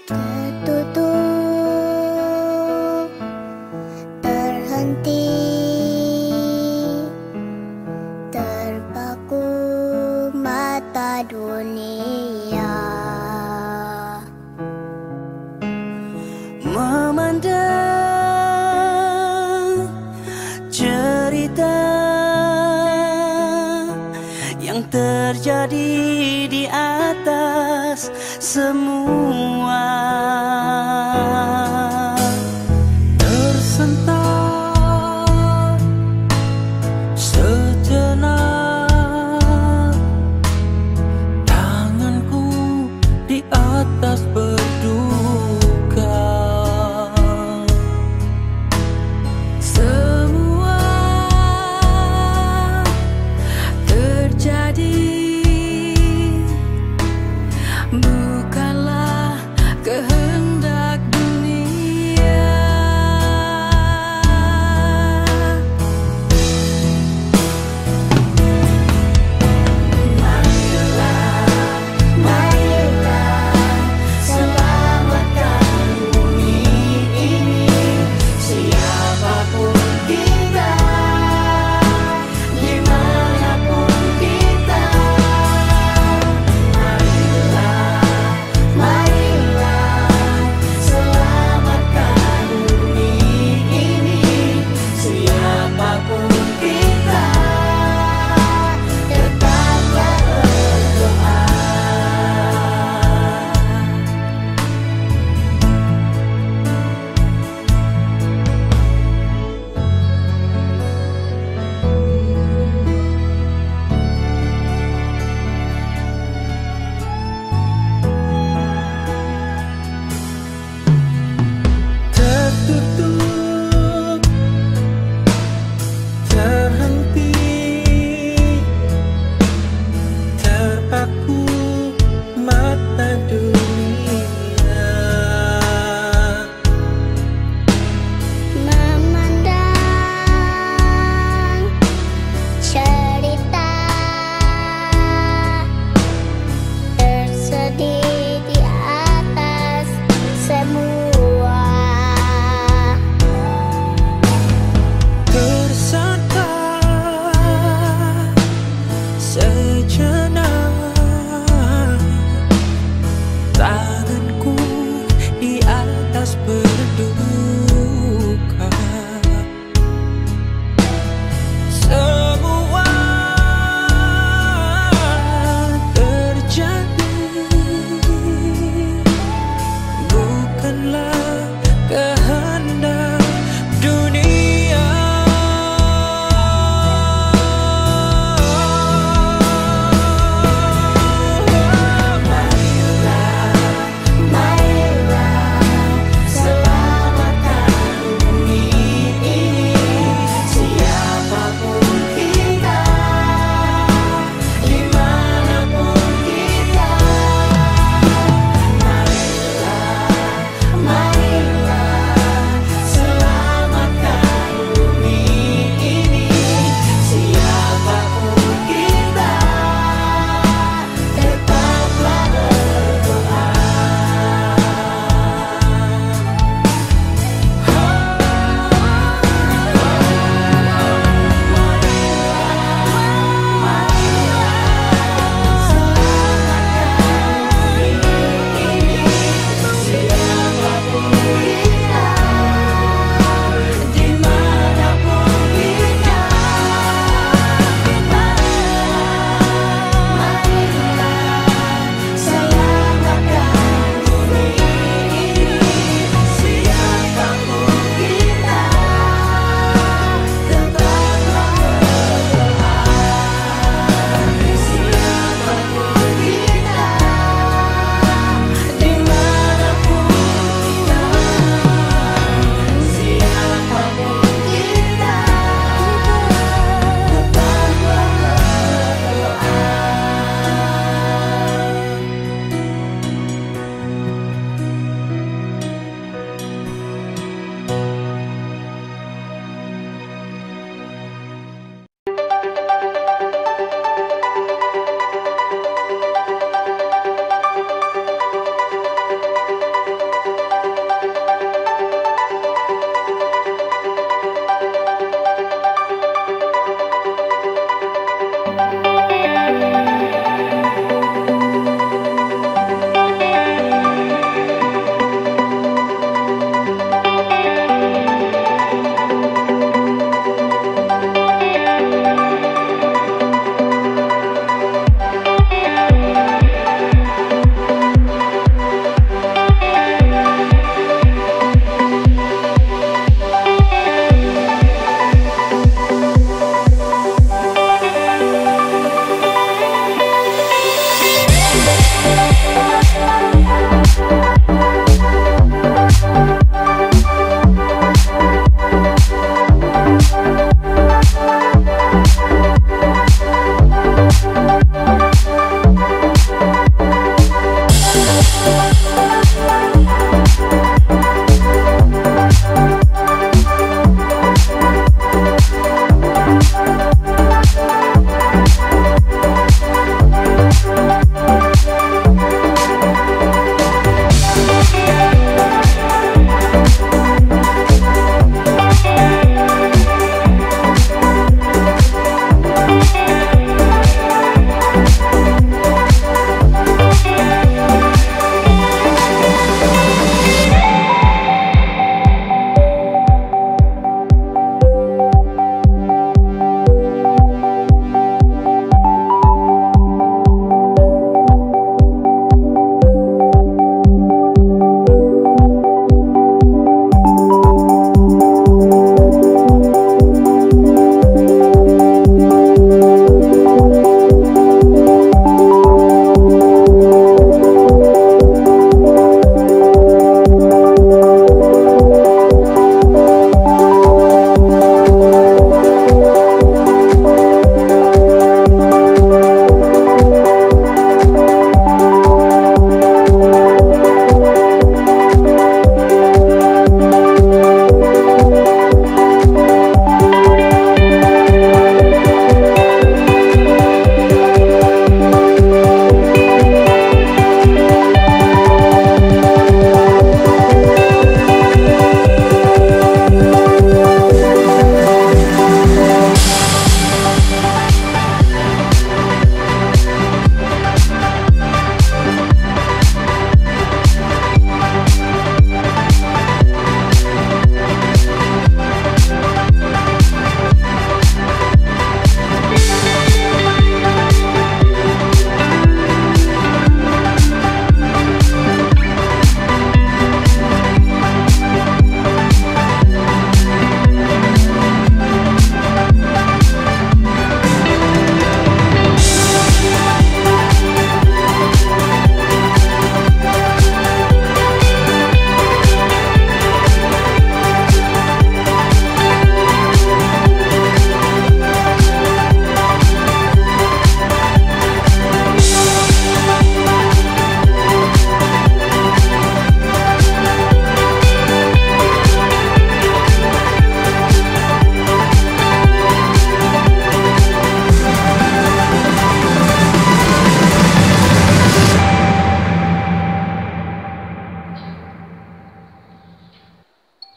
Tertutup, terhenti, terpaku mata dunia, memandang cerita yang terjadi di atas semua, tersentak sejenak tanganku di atas berduka. Semua terjadi bukanlah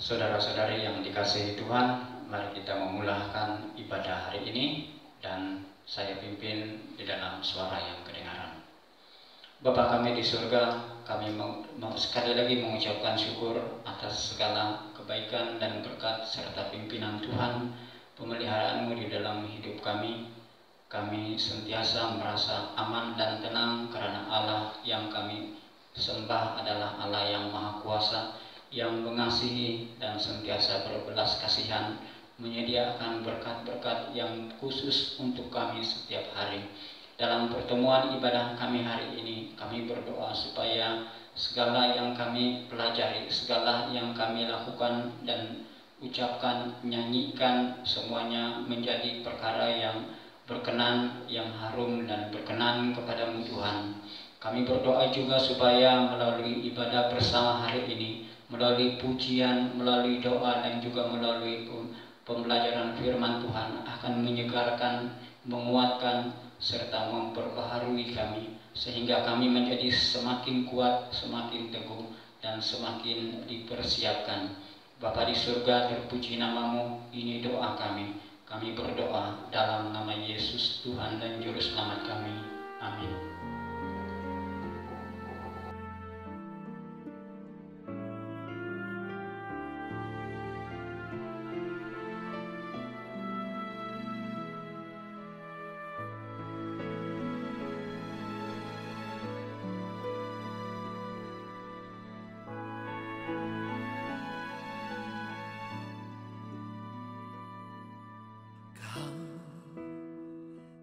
Saudara-saudari yang dikasihi Tuhan, mari kita memulakan ibadah hari ini dan saya pimpin di dalam suara yang kedengaran. Bapa kami di surga, kami mau sekali lagi mengucapkan syukur atas segala kebaikan dan berkat serta pimpinan Tuhan, pemeliharaanmu di dalam hidup kami. Kami sentiasa merasa aman dan tenang karena Allah yang kami sembah adalah Allah yang Maha Kuasa, yang mengasihi dan sentiasa berbelas kasihan, menyediakan berkat-berkat yang khusus untuk kami setiap hari. Dalam pertemuan ibadah kami hari ini, kami berdoa supaya segala yang kami pelajari, segala yang kami lakukan dan ucapkan, nyanyikan, semuanya menjadi perkara yang berkenan, yang harum dan berkenan kepadamu Tuhan. Kami berdoa juga supaya melalui ibadah bersama hari ini, melalui pujian, melalui doa dan juga melalui pembelajaran firman Tuhan akan menyegarkan, menguatkan, serta memperbaharui kami, sehingga kami menjadi semakin kuat, semakin teguh, dan semakin dipersiapkan. Bapa di surga, terpuji namamu, ini doa kami. Kami berdoa dalam nama Yesus Tuhan dan Juru Selamat kami. Amin.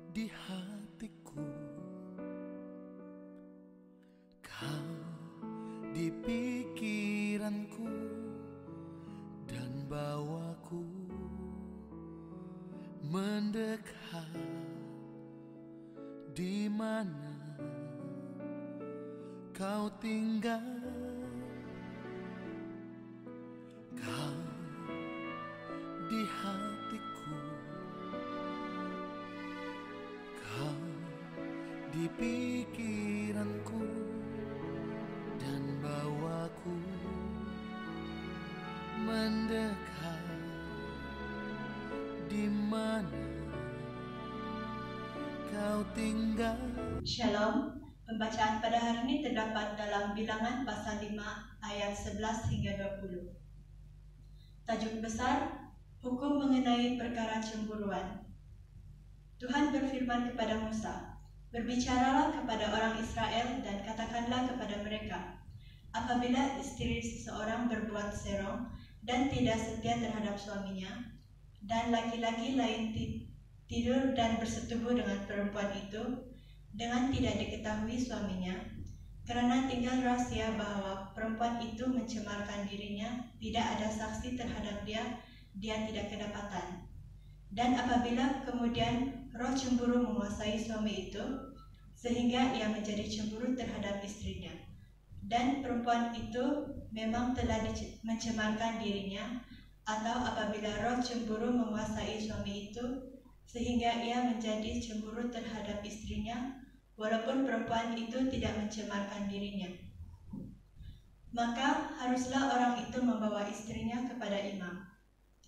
Di hatiku, kau di pikiranku, dan bawaku mendekat. Di mana kau tinggal, kau di hatiku, di pikiranku, dan bawaku mendekat. Di mana kau tinggal. Shalom. Pembacaan pada hari ini terdapat dalam Bilangan pasal 5 ayat 11 hingga 20. Tajuk besar, hukum mengenai perkara cemburuan. Tuhan berfirman kepada Musa, "Berbicaralah kepada orang Israel dan katakanlah kepada mereka, apabila istri seseorang berbuat serong dan tidak setia terhadap suaminya, dan laki-laki lain tidur dan bersetubuh dengan perempuan itu dengan tidak diketahui suaminya, karena tinggal rahasia bahwa perempuan itu mencemarkan dirinya, tidak ada saksi terhadap dia tidak kedapatan. Dan apabila kemudian roh cemburu menguasai suami itu, sehingga ia menjadi cemburu terhadap istrinya, dan perempuan itu memang telah mencemarkan dirinya, atau apabila roh cemburu menguasai suami itu, sehingga ia menjadi cemburu terhadap istrinya, walaupun perempuan itu tidak mencemarkan dirinya, maka haruslah orang itu membawa istrinya kepada imam.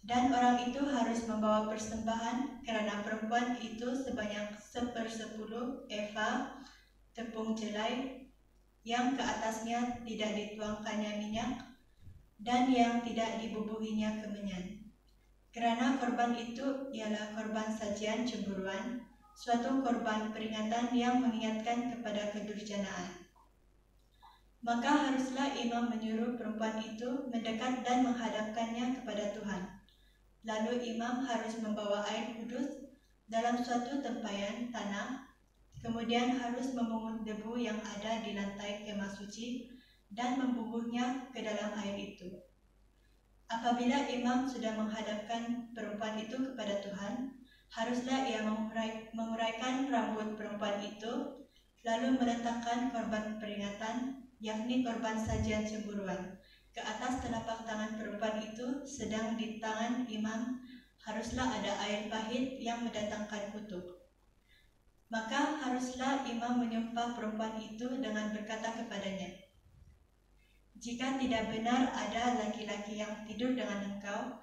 Dan orang itu harus membawa persembahan karena perempuan itu sebanyak 1/10 eva tepung jelai yang ke atasnya tidak dituangkannya minyak dan yang tidak dibubuhinya kemenyan. Karena korban itu ialah korban sajian cemburuan, suatu korban peringatan yang mengingatkan kepada kedurjanaan. Maka haruslah imam menyuruh perempuan itu mendekat dan menghadapkannya kepada Tuhan. Lalu imam harus membawa air kudus dalam suatu tempayan tanah, kemudian harus memungut debu yang ada di lantai kemah suci dan membubuhnya ke dalam air itu. Apabila imam sudah menghadapkan perempuan itu kepada Tuhan, haruslah ia menguraikan rambut perempuan itu, lalu meletakkan korban peringatan, yakni korban sajian cemburuan, ke atas telapak tangan perempuan itu, sedang di tangan imam haruslah ada air pahit yang mendatangkan kutuk. Maka haruslah imam menyumpah perempuan itu dengan berkata kepadanya, jika tidak benar ada laki-laki yang tidur dengan engkau,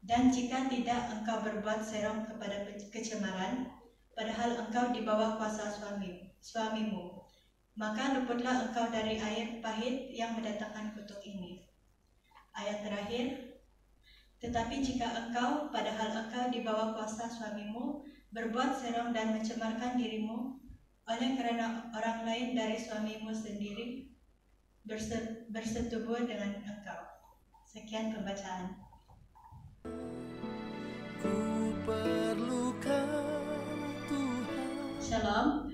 dan jika tidak engkau berbuat serong kepada kecemaran, padahal engkau di bawah kuasa suamimu, maka luputlah engkau dari air pahit yang mendatangkan kutuk ini. Ayat terakhir, tetapi jika engkau, padahal engkau di bawah kuasa suamimu, berbuat serong dan mencemarkan dirimu, oleh karena orang lain dari suamimu sendiri bersetubuh dengan engkau. Sekian pembacaan. Ku perlukan Tuhan. Shalom.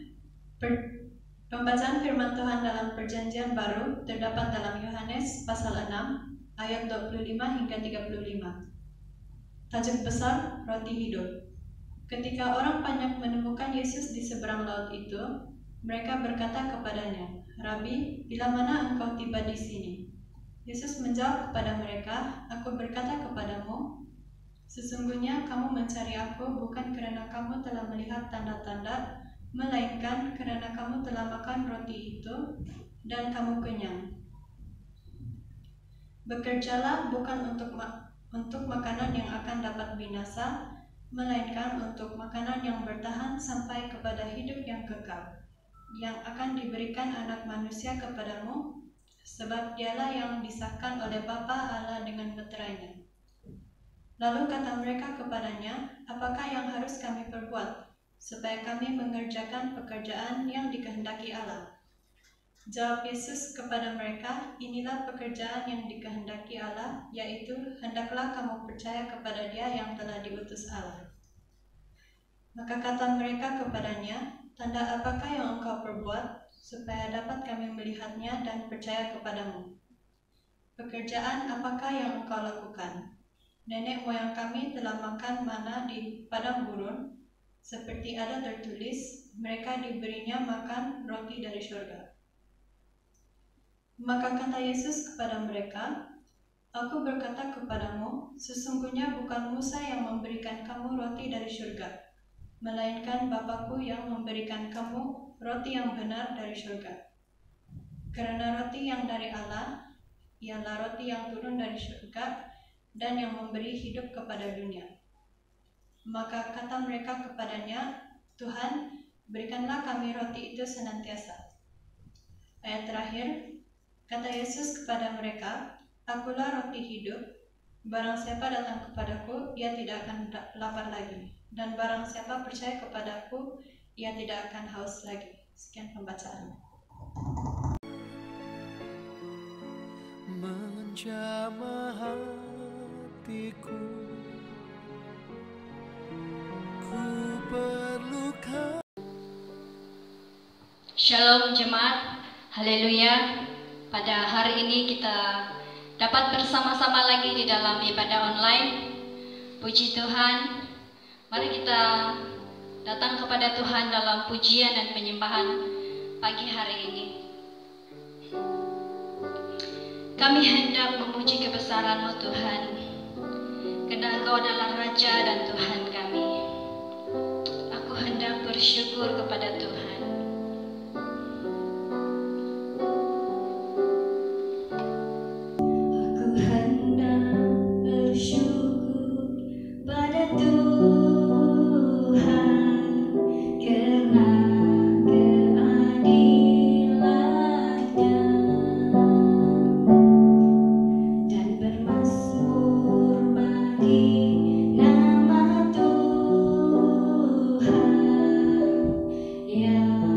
Pembacaan firman Tuhan dalam Perjanjian Baru terdapat dalam Yohanes pasal 6 ayat 25 hingga 35. Tajuk besar, roti hidup. Ketika orang banyak menemukan Yesus di seberang laut itu, mereka berkata kepadanya, "Rabi, bila mana engkau tiba di sini?" Yesus menjawab kepada mereka, "Aku berkata kepadamu, sesungguhnya kamu mencari aku bukan karena kamu telah melihat tanda-tanda, melainkan karena kamu telah makan roti itu dan kamu kenyang. Bekerjalah bukan untuk makanan yang akan dapat binasa, melainkan untuk makanan yang bertahan sampai kepada hidup yang kekal, yang akan diberikan Anak Manusia kepadamu, sebab dialah yang disahkan oleh Bapa Allah dengan meterainya." Lalu kata mereka kepadanya, "Apakah yang harus kami perbuat, supaya kami mengerjakan pekerjaan yang dikehendaki Allah?" Jawab Yesus kepada mereka, "Inilah pekerjaan yang dikehendaki Allah, yaitu hendaklah kamu percaya kepada Dia yang telah diutus Allah." Maka kata mereka kepadanya, "Tanda apakah yang engkau perbuat, supaya dapat kami melihatnya dan percaya kepadamu? Pekerjaan apakah yang engkau lakukan? Nenek moyang kami telah makan mana di padang gurun, seperti ada tertulis, mereka diberinya makan roti dari surga." Maka kata Yesus kepada mereka, "Aku berkata kepadamu, sesungguhnya bukan Musa yang memberikan kamu roti dari surga, melainkan Bapa-Ku yang memberikan kamu roti yang benar dari surga. Karena roti yang dari Allah ialah roti yang turun dari surga dan yang memberi hidup kepada dunia." Maka kata mereka kepadanya, "Tuhan, berikanlah kami roti itu senantiasa." Ayat terakhir, kata Yesus kepada mereka, "Akulah roti hidup. Barang siapa datang kepadaku, ia tidak akan lapar lagi. Dan barang siapa percaya kepadaku, ia tidak akan haus lagi." Sekian pembacaan. Menjamah hatiku, ku perlukan. Shalom jemaat, haleluya. Pada hari ini kita dapat bersama-sama lagi di dalam ibadah online. Puji Tuhan, mari kita datang kepada Tuhan dalam pujian dan penyembahan pagi hari ini. Kami hendak memuji kebesaran-Mu Tuhan, karena Engkau adalah Raja dan Tuhan kami. Aku hendak bersyukur kepada Tuhan. Aku hendak bersyukur pada Tuhan, karena keadilan-Nya, dan bermazmur bagi nama Tuhan yang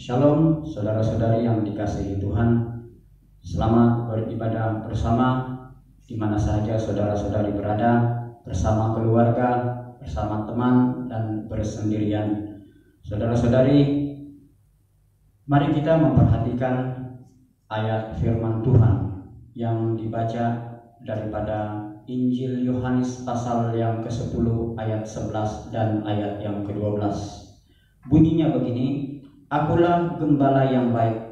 Shalom saudara-saudari yang dikasihi Tuhan. Selamat beribadah bersama di mana saja saudara-saudari berada, bersama keluarga, bersama teman, dan bersendirian. Saudara-saudari, mari kita memperhatikan ayat firman Tuhan yang dibaca daripada Injil Yohanes pasal yang ke-10 ayat 11 dan ayat yang ke-12. Bunyinya begini, "Akulah gembala yang baik.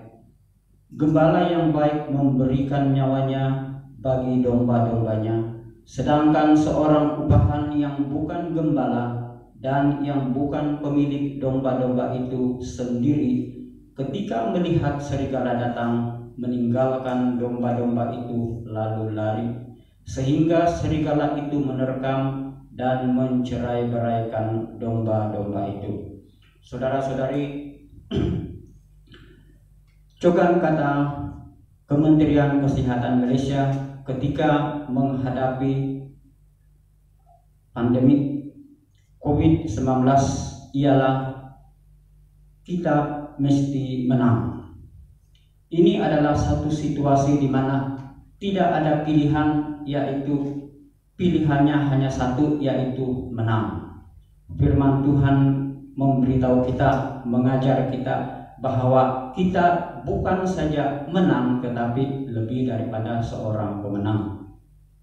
Gembala yang baik memberikan nyawanya bagi domba-dombanya. Sedangkan seorang upahan yang bukan gembala dan yang bukan pemilik domba-domba itu sendiri, ketika melihat serigala datang, meninggalkan domba-domba itu lalu lari, sehingga serigala itu menerkam dan mencerai-beraikan domba-domba itu." Saudara-saudari, cogan kata Kementerian Kesehatan Malaysia ketika menghadapi pandemi COVID-19 ialah kita mesti menang. Ini adalah satu situasi di mana tidak ada pilihan, yaitu pilihannya hanya satu, yaitu menang. Firman Tuhan memberitahu kita, mengajar kita bahwa kita bukan saja menang, tetapi lebih daripada seorang pemenang.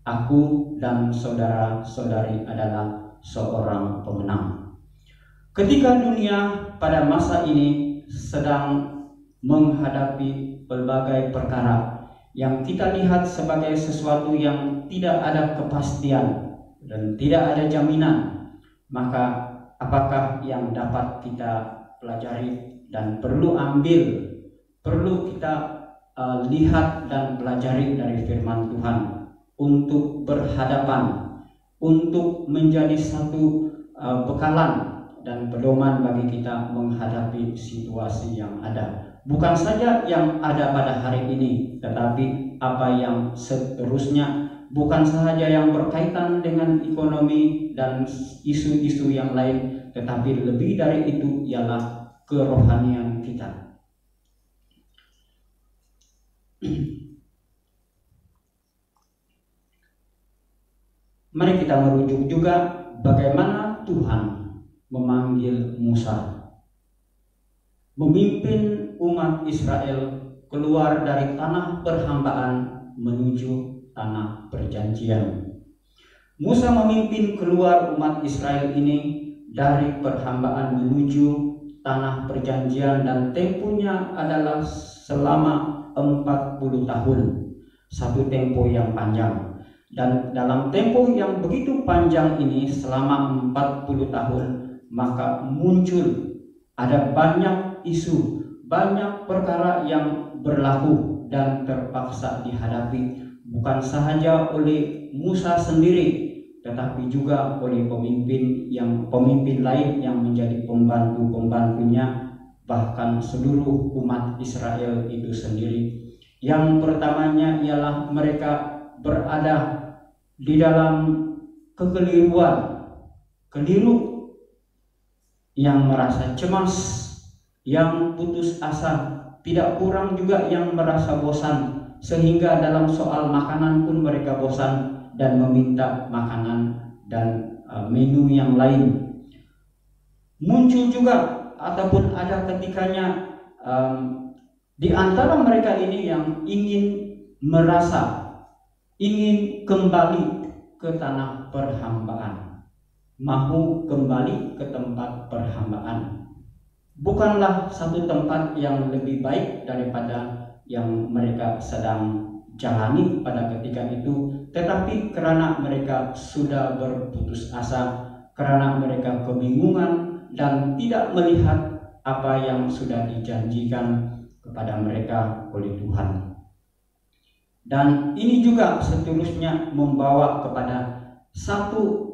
Aku dan saudara-saudari adalah seorang pemenang. Ketika dunia pada masa ini sedang menghadapi berbagai perkara yang kita lihat sebagai sesuatu yang tidak ada kepastian dan tidak ada jaminan, maka apakah yang dapat kita pelajari dan perlu kita lihat dan pelajari dari firman Tuhan untuk berhadapan, untuk menjadi satu bekalan dan pedoman bagi kita menghadapi situasi yang ada. Bukan saja yang ada pada hari ini, tetapi apa yang seterusnya, bukan saja yang berkaitan dengan ekonomi dan isu-isu yang lain, tetapi lebih dari itu ialah kerohanian kita. Mari kita merujuk juga bagaimana Tuhan memanggil Musa, memimpin umat Israel keluar dari tanah perhambaan menuju tanah perjanjian. Musa memimpin keluar umat Israel ini dari perhambaan menuju tanah perjanjian, dan temponya adalah selama 40 tahun. Satu tempo yang panjang. Dan dalam tempo yang begitu panjang ini, selama 40 tahun, maka muncul ada banyak isu, banyak perkara yang berlaku dan terpaksa dihadapi, bukan sahaja oleh Musa sendiri, tetapi juga oleh pemimpin lain yang menjadi pembantu-pembantunya, bahkan seluruh umat Israel itu sendiri. Yang pertamanya ialah mereka berada di dalam kekeliruan, keliru, yang merasa cemas, yang putus asa, tidak kurang juga yang merasa bosan, sehingga dalam soal makanan pun mereka bosan dan meminta makanan dan menu yang lain. Muncul juga ataupun ada ketikanya di antara mereka ini yang ingin ingin kembali ke tanah perhambaan, mau kembali ke tempat perhambaan. Bukanlah satu tempat yang lebih baik daripada yang mereka sedang jalani pada ketika itu, tetapi karena mereka sudah berputus asa, karena mereka kebingungan dan tidak melihat apa yang sudah dijanjikan kepada mereka oleh Tuhan. Dan ini juga seterusnya membawa kepada satu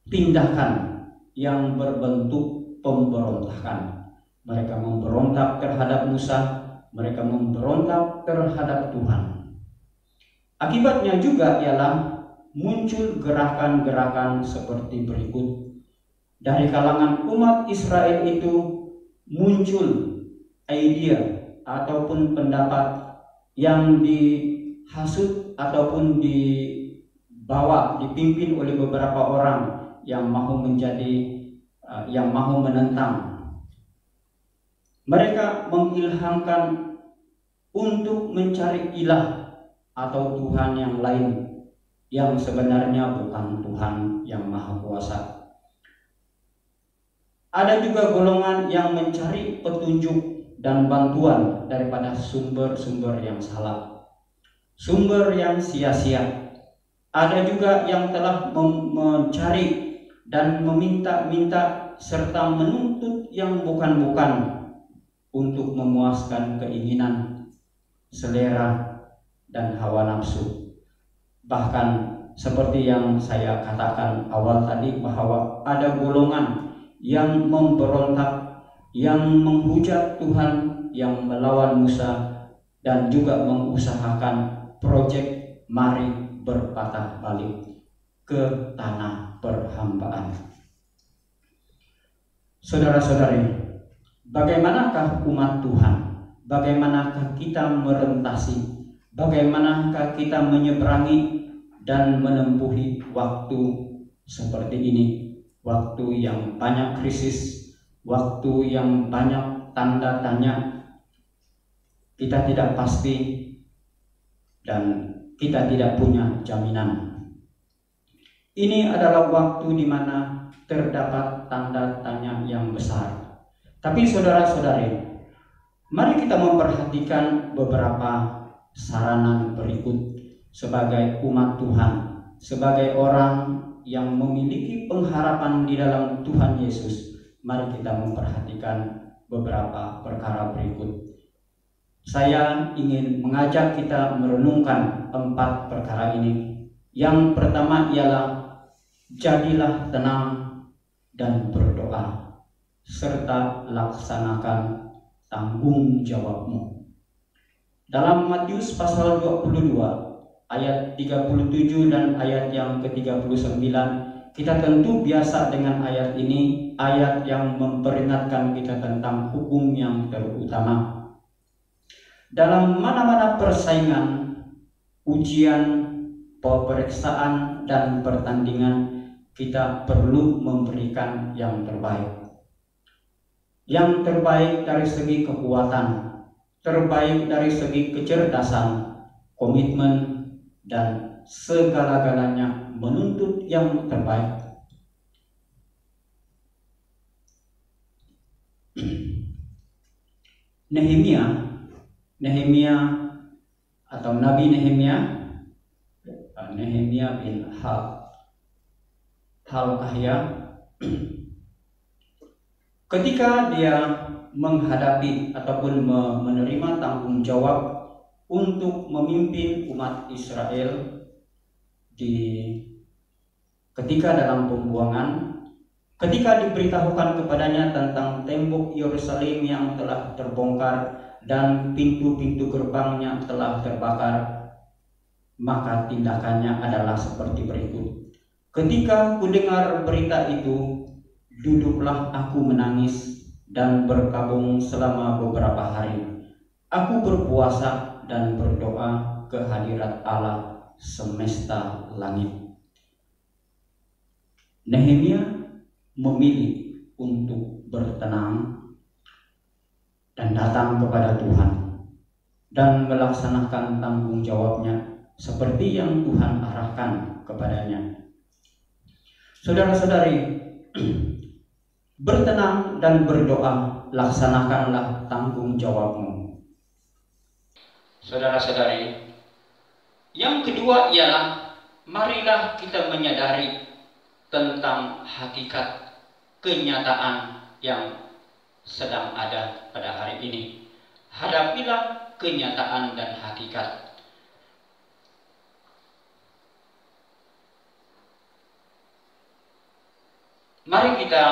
tindakan yang berbentuk pemberontakan. Mereka memberontak terhadap Musa, mereka memberontak terhadap Tuhan. Akibatnya juga ialah muncul gerakan-gerakan seperti berikut. Dari kalangan umat Israel itu muncul idea ataupun pendapat yang dihasut ataupun dibawa, dipimpin oleh beberapa orang yang mahu menentang. Mereka mengilhamkan untuk mencari ilah atau Tuhan yang lain yang sebenarnya bukan Tuhan yang Maha Kuasa. Ada juga golongan yang mencari petunjuk dan bantuan daripada sumber-sumber yang salah, sumber yang sia-sia. Ada juga yang telah mencari dan meminta-minta serta menuntut yang bukan-bukan untuk memuaskan keinginan, selera, dan hawa nafsu. Bahkan seperti yang saya katakan awal tadi, bahwa ada golongan yang memberontak, yang menghujat Tuhan, yang melawan Musa, dan juga mengusahakan proyek mari berpatah balik ke tanah perhambaan. Saudara-saudari, bagaimanakah umat Tuhan? Bagaimanakah kita merentasi? Bagaimanakah kita menyeberangi dan menempuhi waktu seperti ini? Waktu yang banyak krisis, waktu yang banyak tanda tanya. Kita tidak pasti dan kita tidak punya jaminan. Ini adalah waktu di mana terdapat tanda tanya yang besar. Tapi saudara-saudari, mari kita memperhatikan beberapa saranan berikut sebagai umat Tuhan, sebagai orang yang memiliki pengharapan di dalam Tuhan Yesus. Mari kita memperhatikan beberapa perkara berikut. Saya ingin mengajak kita merenungkan 4 perkara ini. Yang pertama ialah jadilah tenang dan berdoa, serta laksanakan tanggung jawabmu. Dalam Matius pasal 22 ayat 37 dan ayat yang ke-39, kita tentu biasa dengan ayat ini, ayat yang memperingatkan kita tentang hukum yang terutama. Dalam mana-mana persaingan, ujian, pemeriksaan, dan pertandingan, kita perlu memberikan yang terbaik. Yang terbaik dari segi kekuatan, terbaik dari segi kecerdasan, komitmen, dan segala-galanya menuntut yang terbaik. Nehemia atau Nabi Nehemia bin Hilkiah, ketika dia menghadapi ataupun menerima tanggung jawab untuk memimpin umat Israel ketika dalam pembuangan, ketika diberitahukan kepadanya tentang tembok Yerusalem yang telah terbongkar dan pintu-pintu gerbangnya telah terbakar, maka tindakannya adalah seperti berikut. Ketika ku dengar berita itu, duduklah aku menangis dan berkabung selama beberapa hari. Aku berpuasa dan berdoa ke hadirat Allah semesta langit. Nehemia memilih untuk bertenang dan datang kepada Tuhan dan melaksanakan tanggung jawabnya seperti yang Tuhan arahkan kepadanya. Saudara-saudari, bertenang dan berdoa, laksanakanlah tanggung jawabmu. Saudara-saudari, yang kedua ialah marilah kita menyadari tentang hakikat kenyataan yang sedang ada pada hari ini. Hadapilah kenyataan dan hakikat. Mari kita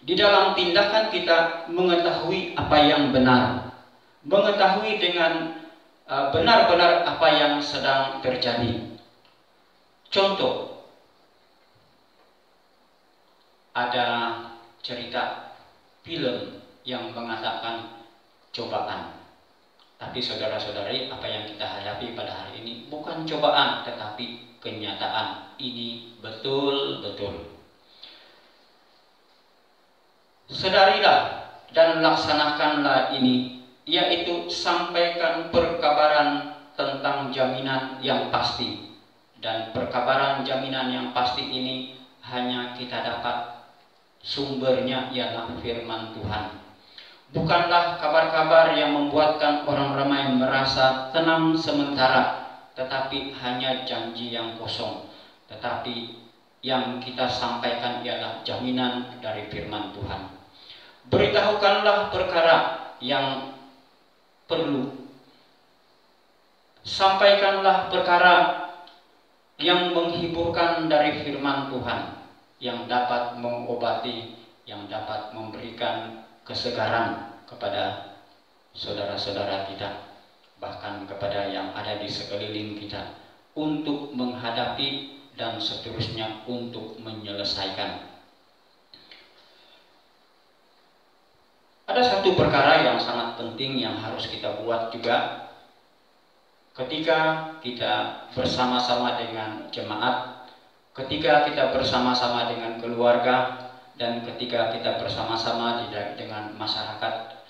di dalam tindakan kita mengetahui apa yang benar, mengetahui dengan benar-benar apa yang sedang terjadi. Contoh, ada cerita film yang mengatakan cobaan. Tapi saudara-saudari, apa yang kita hadapi pada hari ini bukan cobaan, tetapi kenyataan. Ini betul-betul. Sadarilah dan laksanakanlah ini, yaitu sampaikan perkabaran tentang jaminan yang pasti. Dan perkabaran jaminan yang pasti ini hanya kita dapat sumbernya ialah firman Tuhan. Bukanlah kabar-kabar yang membuatkan orang ramai merasa tenang sementara, tetapi hanya janji yang kosong. Tetapi yang kita sampaikan ialah jaminan dari firman Tuhan. Beritahukanlah perkara yang perlu. Sampaikanlah perkara yang menghiburkan dari firman Tuhan, yang dapat mengobati, yang dapat memberikan kesegaran kepada saudara-saudara kita, bahkan kepada yang ada di sekeliling kita, untuk menghadapi dan seterusnya untuk menyelesaikan. Ada satu perkara yang sangat penting yang harus kita buat juga ketika kita bersama-sama dengan jemaat, ketika kita bersama-sama dengan keluarga, dan ketika kita bersama-sama dengan masyarakat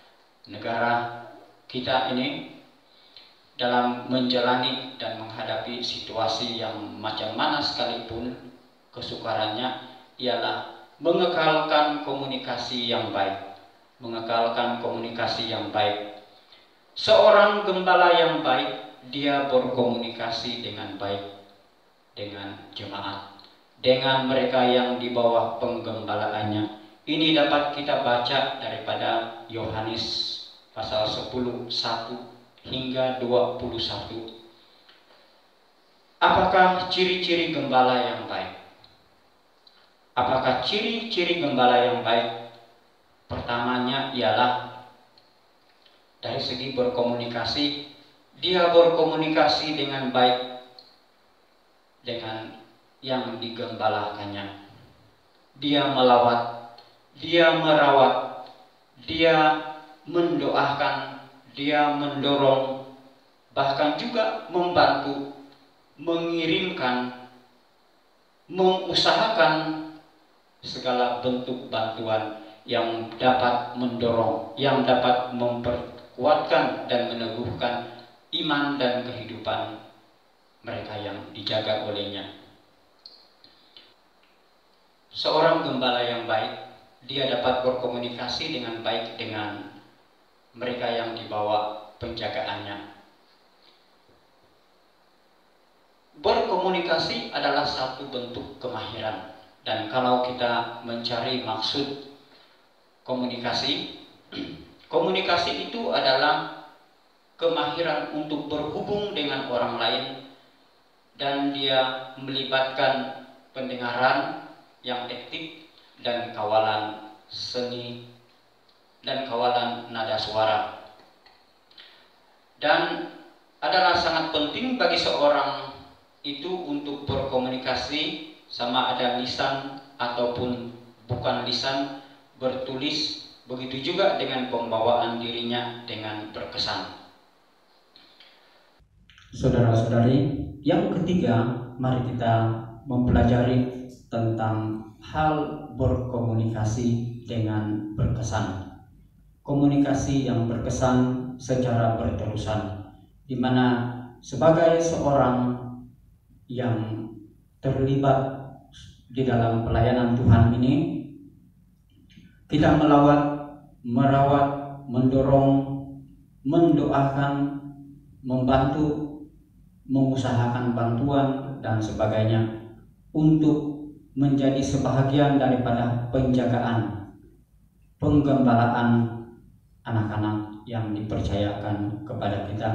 negara kita ini dalam menjalani dan menghadapi situasi yang macam mana sekalipun, kesukarannya ialah mengekalkan komunikasi yang baik. Mengekalkan komunikasi yang baik. Seorang gembala yang baik, dia berkomunikasi dengan baik dengan jemaat, dengan mereka yang di bawah penggembalaannya. Ini dapat kita baca daripada Yohanes pasal 10, 1 hingga 21. Apakah ciri-ciri gembala yang baik? Apakah ciri-ciri gembala yang baik? Pertamanya ialah dari segi berkomunikasi. Dia berkomunikasi dengan baik dengan yang digembalakannya. Dia melawat, dia merawat, dia mendoakan, dia mendorong, bahkan juga membantu, mengirimkan, mengusahakan segala bentuk bantuan yang dapat mendorong, yang dapat memperkuatkan dan meneguhkan iman dan kehidupan mereka yang dijaga olehnya. Seorang gembala yang baik, dia dapat berkomunikasi dengan baik dengan mereka yang dibawa penjagaannya. Berkomunikasi adalah satu bentuk kemahiran, dan kalau kita mencari maksud komunikasi, komunikasi itu adalah kemahiran untuk berhubung dengan orang lain, dan dia melibatkan pendengaran yang etik dan kawalan seni dan kawalan nada suara. Dan adalah sangat penting bagi seorang itu untuk berkomunikasi, sama ada lisan ataupun bukan lisan, bertulis, begitu juga dengan pembawaan dirinya dengan berkesan. Saudara-saudari, yang ketiga, mari kita mempelajari tentang hal berkomunikasi dengan berkesan. Komunikasi yang berkesan secara berterusan, di mana sebagai seorang yang terlibat di dalam pelayanan Tuhan ini, kita melawat, merawat, mendorong, mendoakan, membantu, mengusahakan bantuan dan sebagainya untuk menjadi sebahagian daripada penjagaan, penggembalaan anak-anak yang dipercayakan kepada kita,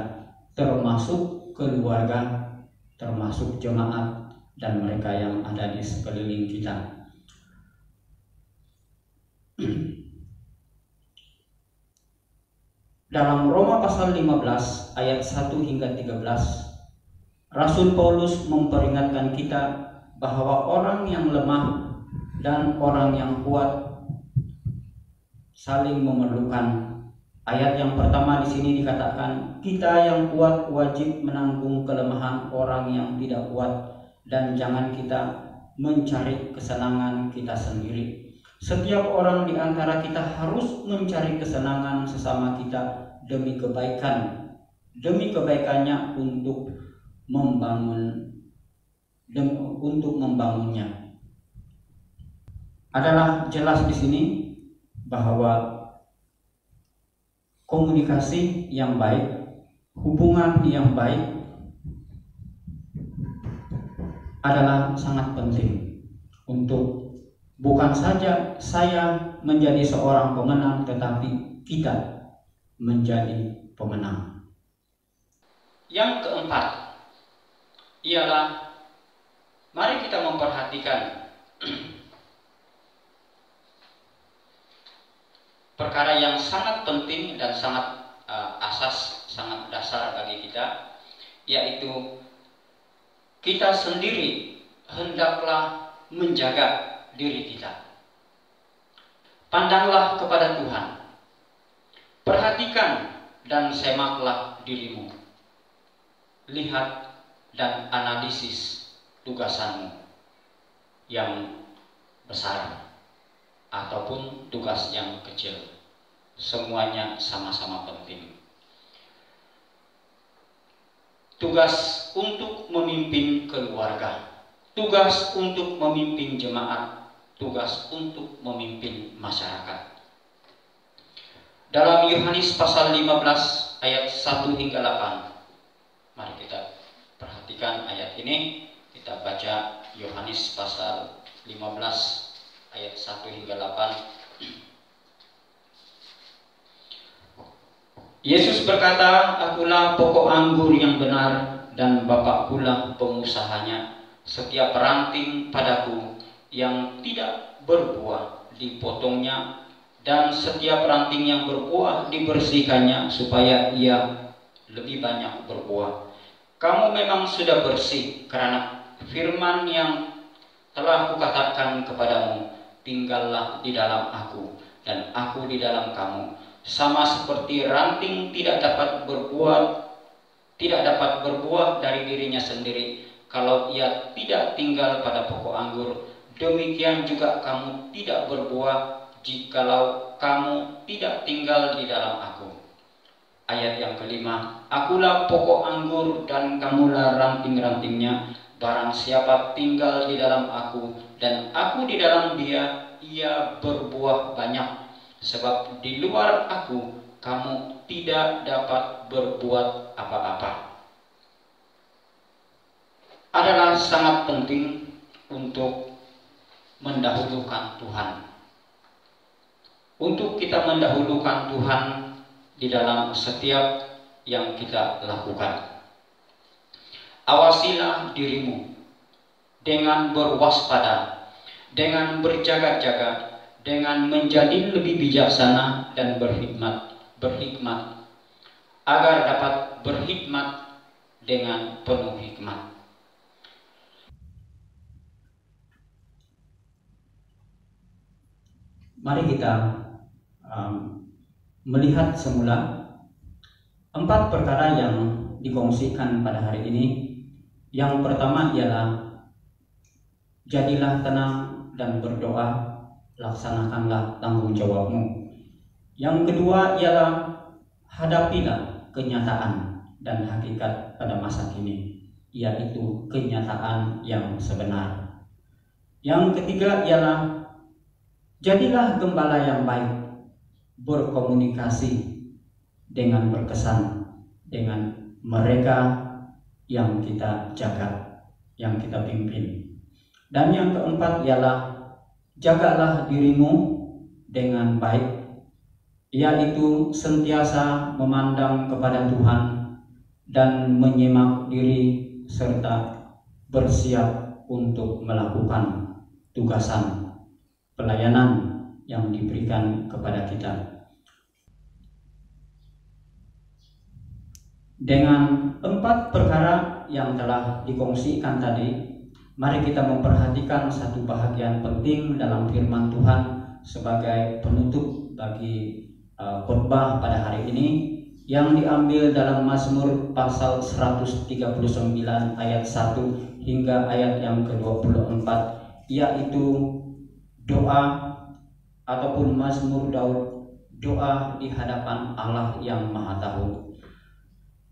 termasuk keluarga, termasuk jemaat dan mereka yang ada di sekeliling kita. Dalam Roma pasal 15 ayat 1 hingga 13, Rasul Paulus memperingatkan kita bahwa orang yang lemah dan orang yang kuat saling memerlukan. Ayat yang pertama di sini dikatakan, kita yang kuat wajib menanggung kelemahan orang yang tidak kuat, dan jangan kita mencari kesenangan kita sendiri. Setiap orang di antara kita harus mencari kesenangan sesama kita demi kebaikannya untuk membangunnya. Adalah jelas di sini bahwa komunikasi yang baik, hubungan yang baik adalah sangat penting untuk bukan saja saya menjadi seorang pemenang, tetapi kita menjadi pemenang. Yang keempat ialah mari kita memperhatikan perkara yang sangat penting dan sangat sangat dasar bagi kita, yaitu kita sendiri hendaklah menjaga diri kita. Pandanglah kepada Tuhan, perhatikan dan semaklah dirimu, lihat dan analisis tugasanmu yang besar ataupun tugas yang kecil, semuanya sama-sama penting. Tugas untuk memimpin keluarga, tugas untuk memimpin jemaat, tugas untuk memimpin masyarakat. Dalam Yohanes pasal 15 ayat 1 hingga 8, mari kita perhatikan ayat ini. Kita baca Yohanes pasal 15 ayat 1 hingga 8. Yesus berkata, akulah pokok anggur yang benar, dan Bapa pula pengusahanya. Setiap ranting padaku yang tidak berbuah dipotongnya, dan setiap ranting yang berbuah dibersihkannya, supaya ia lebih banyak berbuah. Kamu memang sudah bersih karena firman yang telah kukatakan kepadamu. Tinggallah di dalam aku, dan aku di dalam kamu. Sama seperti ranting tidak dapat berbuah dari dirinya sendiri kalau ia tidak tinggal pada pokok anggur, demikian juga kamu tidak berbuah jikalau kamu tidak tinggal di dalam aku. Ayat yang kelima, akulah pokok anggur dan kamulah ranting-rantingnya. Barang siapa tinggal di dalam aku dan aku di dalam dia, ia berbuah banyak. Sebab di luar aku kamu tidak dapat berbuat apa-apa. Adalah sangat penting untuk mendahulukan Tuhan. Untuk kita mendahulukan Tuhan di dalam setiap yang kita lakukan. Awasilah dirimu dengan berwaspada, dengan berjaga-jaga, dengan menjadi lebih bijaksana dan berhikmat, agar dapat berhikmat dengan penuh hikmat. Mari kita melihat semula 4 perkara yang dikongsikan pada hari ini. Yang pertama ialah jadilah tenang dan berdoa, laksanakanlah tanggung jawabmu. Yang kedua ialah hadapilah kenyataan dan hakikat pada masa kini, yaitu kenyataan yang sebenar. Yang ketiga ialah jadilah gembala yang baik, berkomunikasi dengan berkesan dengan mereka yang kita jaga, yang kita pimpin. Dan yang keempat ialah jagalah dirimu dengan baik, yaitu sentiasa memandang kepada Tuhan dan menyimak diri serta bersiap untuk melakukan tugasan pelayanan yang diberikan kepada kita. Dengan 4 perkara yang telah dikongsikan tadi, mari kita memperhatikan satu bahagian penting dalam firman Tuhan sebagai penutup bagi khotbah pada hari ini yang diambil dalam Mazmur pasal 139 ayat 1 hingga ayat yang ke-24, yaitu doa ataupun Mazmur Daud, doa di hadapan Allah yang Maha Tahu.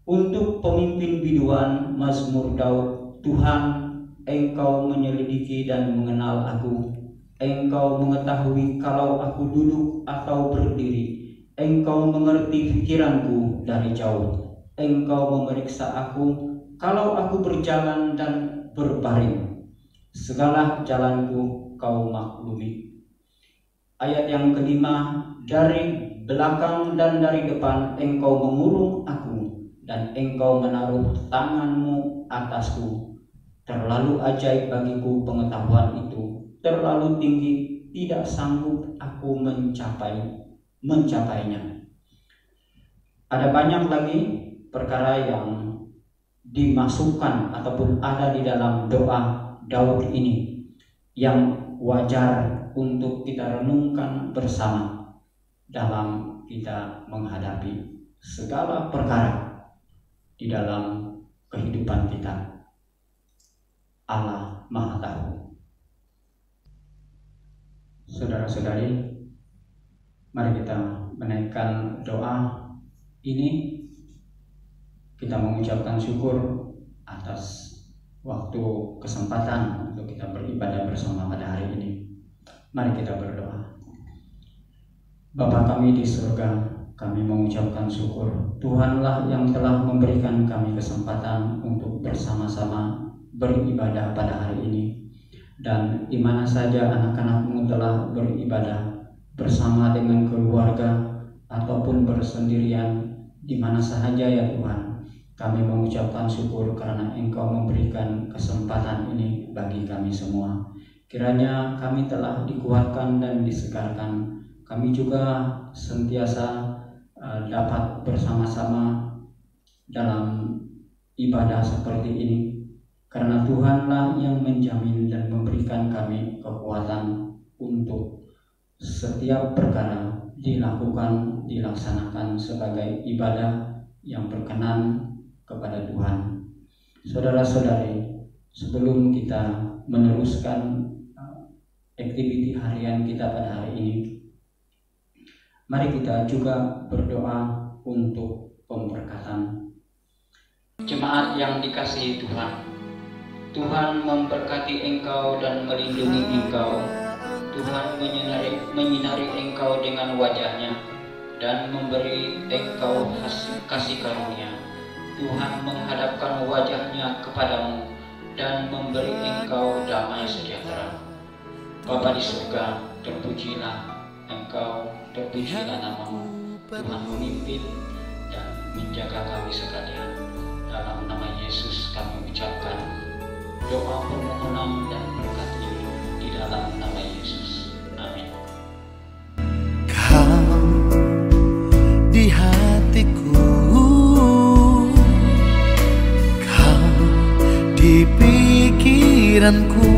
Untuk pemimpin biduan Mazmur Daud, Tuhan, Engkau menyelidiki dan mengenal aku. Engkau mengetahui kalau aku duduk atau berdiri. Engkau mengerti pikiranku dari jauh. Engkau memeriksa aku kalau aku berjalan dan berbaring. Segala jalanku kau maklumi. Ayat yang kelima, dari belakang dan dari depan engkau mengurung aku, dan engkau menaruh tanganmu atasku. Terlalu ajaib bagiku pengetahuan itu, terlalu tinggi, tidak sanggup aku mencapainya. Ada banyak lagi perkara yang dimasukkan ataupun ada di dalam doa Daud ini yang wajar untuk kita renungkan bersama dalam kita menghadapi segala perkara di dalam kehidupan kita. Allah Maha Tahu. Saudara-saudari, mari kita menaikkan doa ini. Kita mengucapkan syukur atas waktu kesempatan untuk kita beribadah bersama pada hari ini. Mari kita berdoa. Bapa kami di surga, kami mengucapkan syukur. Tuhanlah yang telah memberikan kami kesempatan untuk bersama-sama beribadah pada hari ini, dan di mana saja anak-anak-Mu telah beribadah bersama dengan keluarga ataupun bersendirian, di mana sahaja ya Tuhan, kami mengucapkan syukur karena Engkau memberikan kesempatan ini bagi kami semua. Kiranya kami telah dikuatkan dan disegarkan, kami juga sentiasa dapat bersama-sama dalam ibadah seperti ini, karena Tuhanlah yang menjamin dan memberikan kami kekuatan untuk setiap perkara dilakukan, dilaksanakan sebagai ibadah yang berkenan kepada Tuhan. Saudara-saudari, sebelum kita meneruskan aktiviti harian kita pada hari ini, mari kita juga berdoa untuk pemberkatan. Jemaat yang dikasihi Tuhan, Tuhan memberkati engkau dan melindungi engkau. Tuhan menyinari engkau dengan wajah-Nya dan memberi engkau kasih karunia. Tuhan menghadapkan wajah-Nya kepadamu dan memberi engkau damai sejahtera. Bapa di surga, terpujilah engkau, terpujilah nama-Mu. Tuhan memimpin dan menjaga kami sekalian. Dalam nama Yesus kami ucapkan doa permohonan dan berkat ini di dalam nama Yesus. Amin. Kau di hatiku, Kau di pikiranku,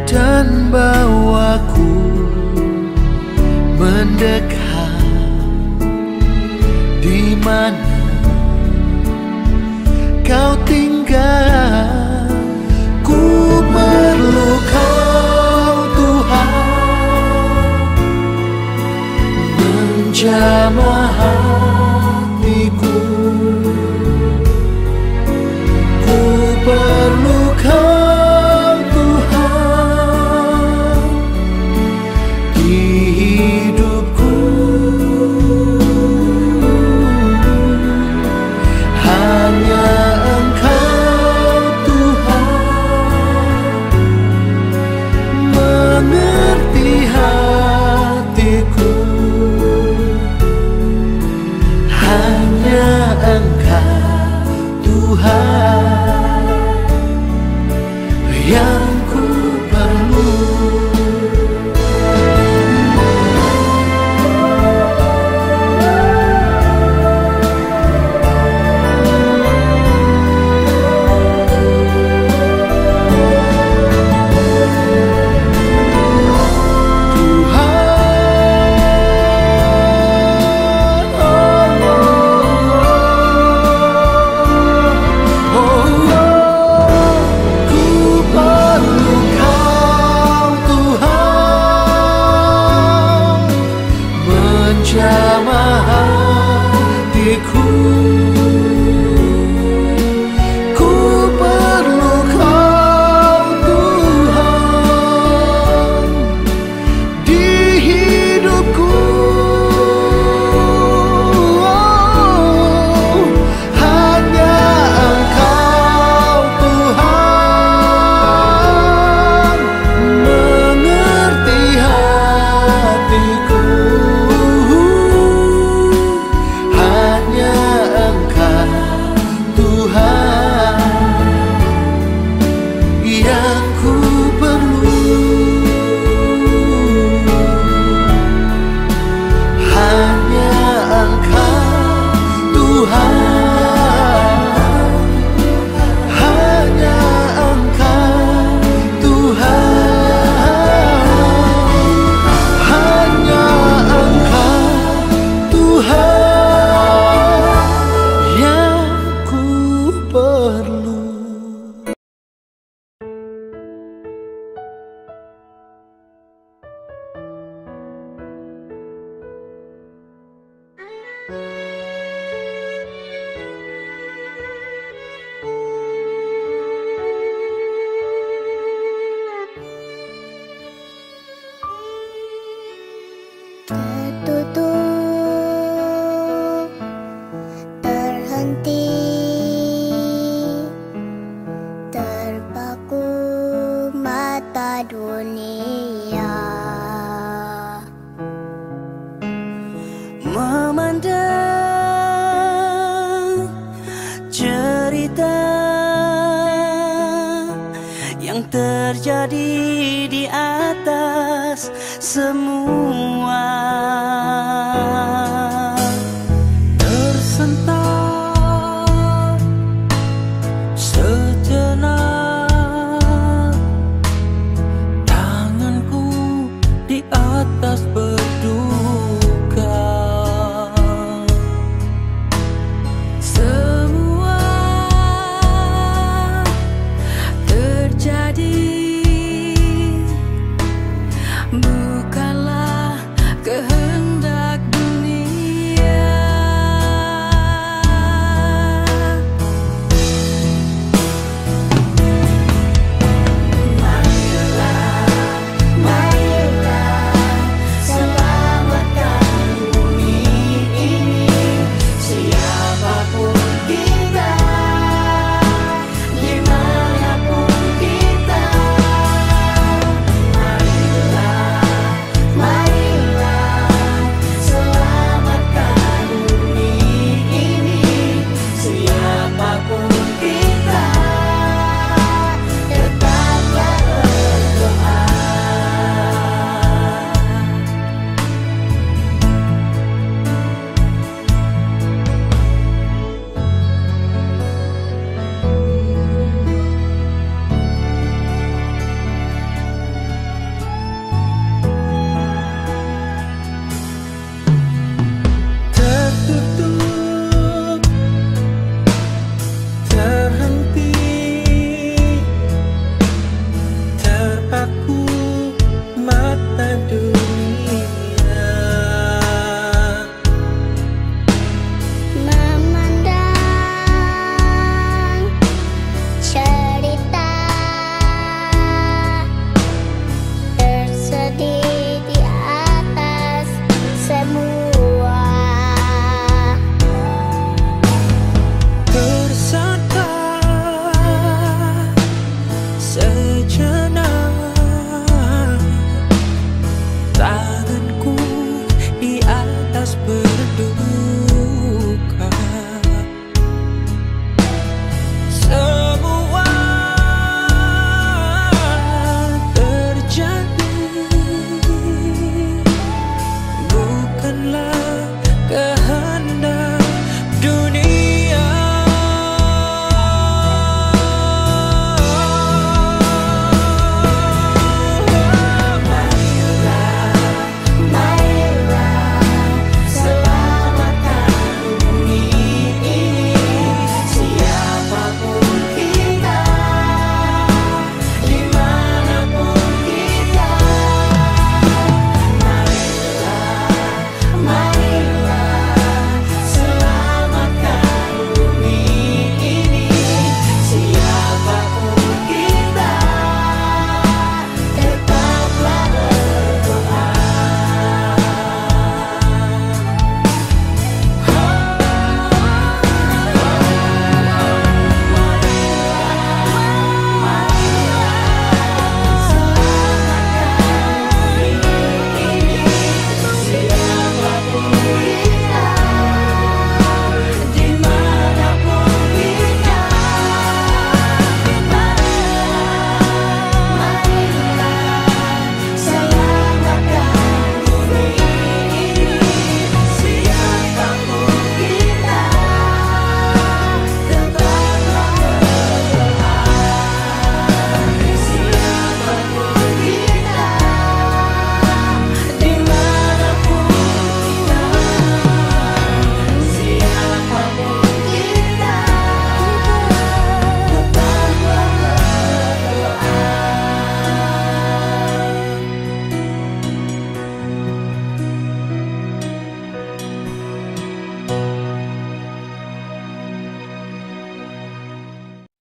dan bawaku mendekat di mana Kau tinggal. Ku perlu Kau Tuhan, menjamah hatiku. Ku perlu Kau Tuhan di hidupku. Hanya yang ku perlu. Tuhan perlu. Tertutup, terhenti, terpaku mata dunia. Memandang cerita yang terjadi di atas semua.